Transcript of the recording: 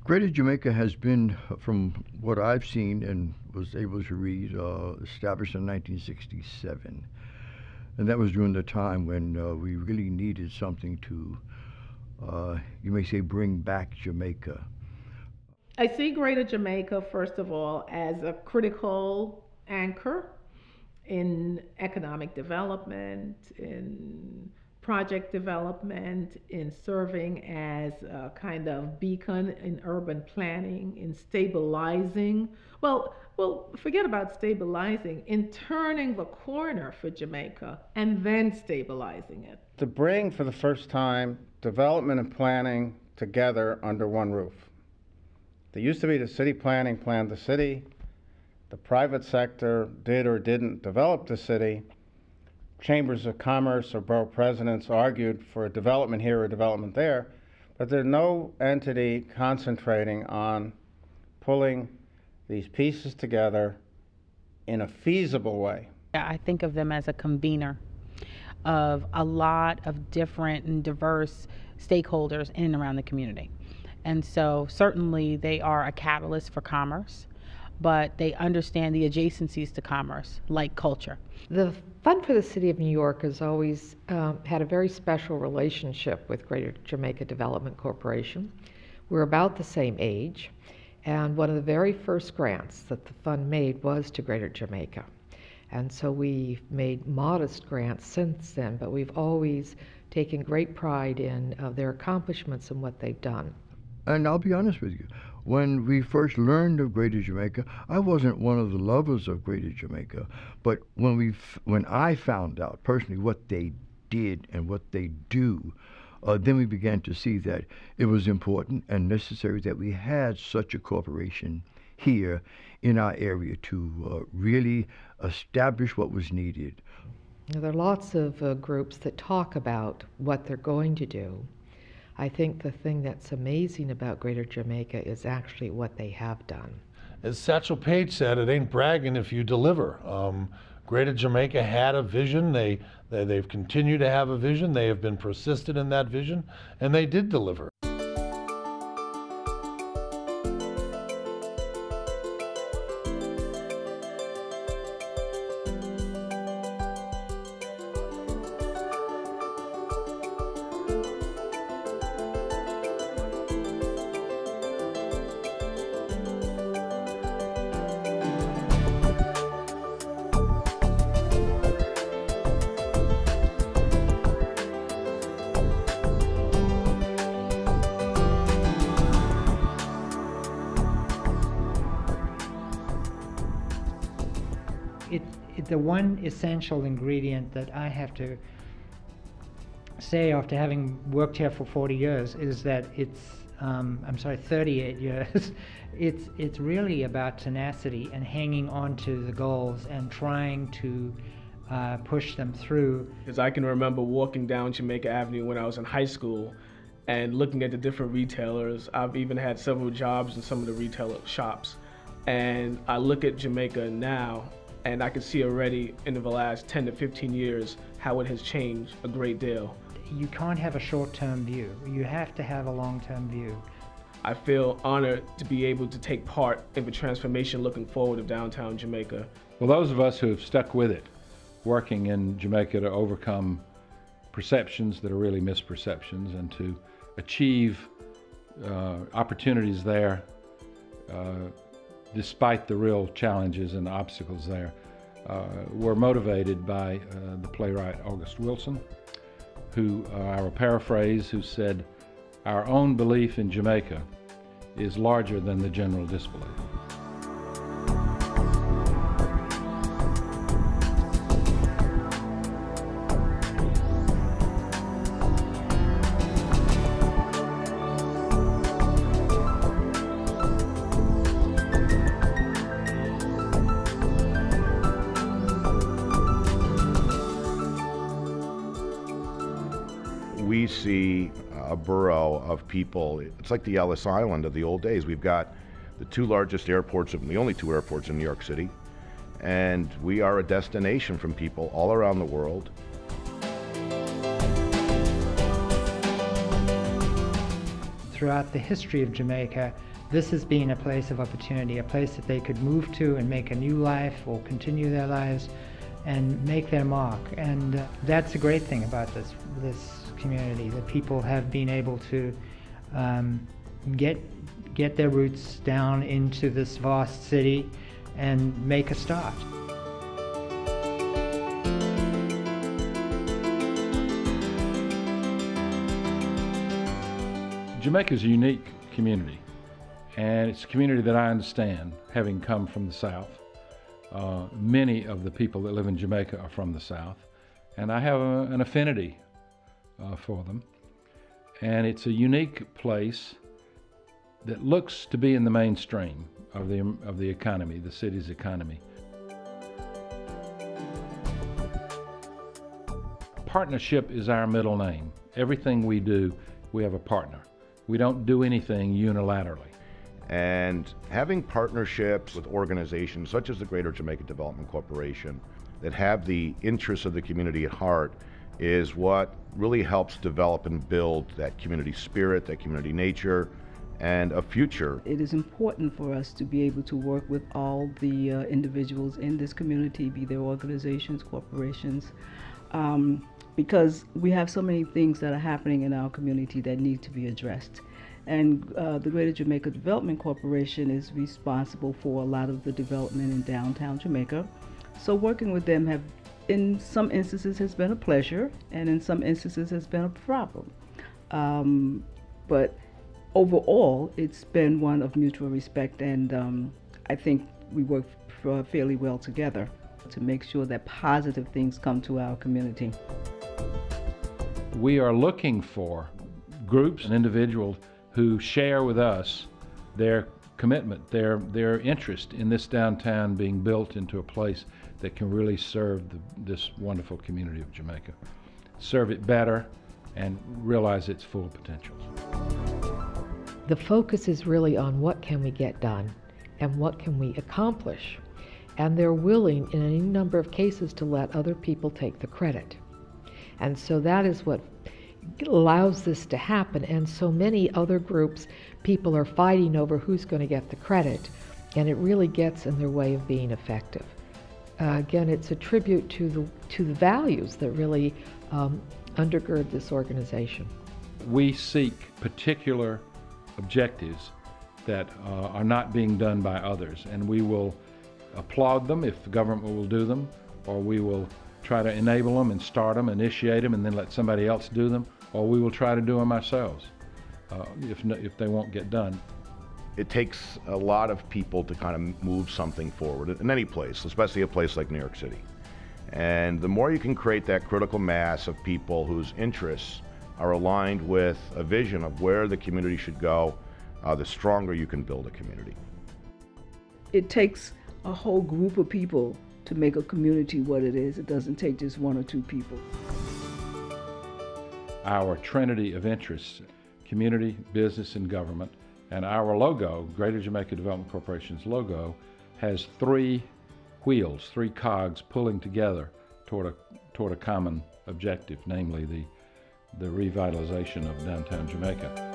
Greater Jamaica has been, from what I've seen and was able to read, established in 1967. And that was during the time when we really needed something to, you may say, bring back Jamaica. I see Greater Jamaica, first of all, as a critical anchor in economic development, in project development, in serving as a kind of beacon in urban planning, in stabilizing. Forget about stabilizing, in turning the corner for Jamaica and then stabilizing it. To bring for the first time development and planning together under one roof. There used to be the city planning planned the city, the private sector did or didn't develop the city, chambers of commerce or borough presidents argued for a development here or development there, but there's no entity concentrating on pulling these pieces together in a feasible way. I think of them as a convener of a lot of different and diverse stakeholders in and around the community. And so certainly they are a catalyst for commerce, but they understand the adjacencies to commerce, like culture. The Fund for the City of New York has always had a very special relationship with Greater Jamaica Development Corporation. We're about the same age, and one of the very first grants that the fund made was to Greater Jamaica. And so we've made modest grants since then, but we've always taken great pride in their accomplishments and what they've done. And I'll be honest with you, when we first learned of Greater Jamaica, I wasn't one of the lovers of Greater Jamaica, but when I found out personally what they did and what they do, then we began to see that it was important and necessary that we had such a corporation here in our area to really establish what was needed. There are lots of groups that talk about what they're going to do. I think the thing that's amazing about Greater Jamaica is actually what they have done. As Satchel Paige said, it ain't bragging if you deliver. Greater Jamaica had a vision. They've continued to have a vision. They have been persistent in that vision, and they did deliver. The one essential ingredient that I have to say after having worked here for 40 years is that 38 years, it's really about tenacity and hanging on to the goals and trying to push them through. Because I can remember walking down Jamaica Avenue when I was in high school and looking at the different retailers. I've even had several jobs in some of the retail shops. And I look at Jamaica now, and I can see already in the last 10 to 15 years how it has changed a great deal. You can't have a short-term view. You have to have a long-term view. I feel honored to be able to take part in the transformation looking forward of downtown Jamaica. Well, those of us who have stuck with it, working in Jamaica to overcome perceptions that are really misperceptions and to achieve opportunities there, despite the real challenges and obstacles there, were motivated by the playwright August Wilson, who, I will paraphrase, who said, "Our own belief in Jamaica is larger than the general disbelief." We see a borough of people. It's like the Ellis Island of the old days. We've got the two largest airports, the only two airports in New York City, and we are a destination from people all around the world. Throughout the history of Jamaica, this has been a place of opportunity, a place that they could move to and make a new life or continue their lives and make their mark. And that's a great thing about this community, that people have been able to get their roots down into this vast city and make a start. Jamaica is a unique community, and it's a community that I understand, having come from the South. Many of the people that live in Jamaica are from the South, and I have an affinity for them. And it's a unique place that looks to be in the mainstream of the economy, the city's economy. Partnership is our middle name. Everything we do, we have a partner. We don't do anything unilaterally. And having partnerships with organizations such as the Greater Jamaica Development Corporation that have the interests of the community at heart is what really helps develop and build that community spirit, that community nature, and a future. It is important for us to be able to work with all the individuals in this community, be they organizations, corporations, because we have so many things that are happening in our community that need to be addressed. And the Greater Jamaica Development Corporation is responsible for a lot of the development in downtown Jamaica. So working with them in some instances has been a pleasure, and in some instances has been a problem. But overall, it's been one of mutual respect, and I think we work fairly well together to make sure that positive things come to our community. We are looking for groups and individuals who share with us their commitment, their interest in this downtown being built into a place that can really serve this wonderful community of Jamaica. Serve it better and realize its full potential. The focus is really on what can we get done and what can we accomplish. And they're willing in any number of cases to let other people take the credit. And so that is what allows this to happen. And so many other groups, people are fighting over who's going to get the credit, and it really gets in their way of being effective. Again, it's a tribute to the values that really undergird this organization. We seek particular objectives that are not being done by others, and we will applaud them if the government will do them, or we will try to enable them and start them, initiate them, and then let somebody else do them, or we will try to do them ourselves if they won't get done. It takes a lot of people to kind of move something forward in any place, especially a place like New York City. And the more you can create that critical mass of people whose interests are aligned with a vision of where the community should go, the stronger you can build a community. It takes a whole group of people to make a community what it is. It doesn't take just one or two people. Our trinity of interests, community, business, and government, and our logo, Greater Jamaica Development Corporation's logo, has three wheels, three cogs pulling together toward a common objective, namely the revitalization of downtown Jamaica.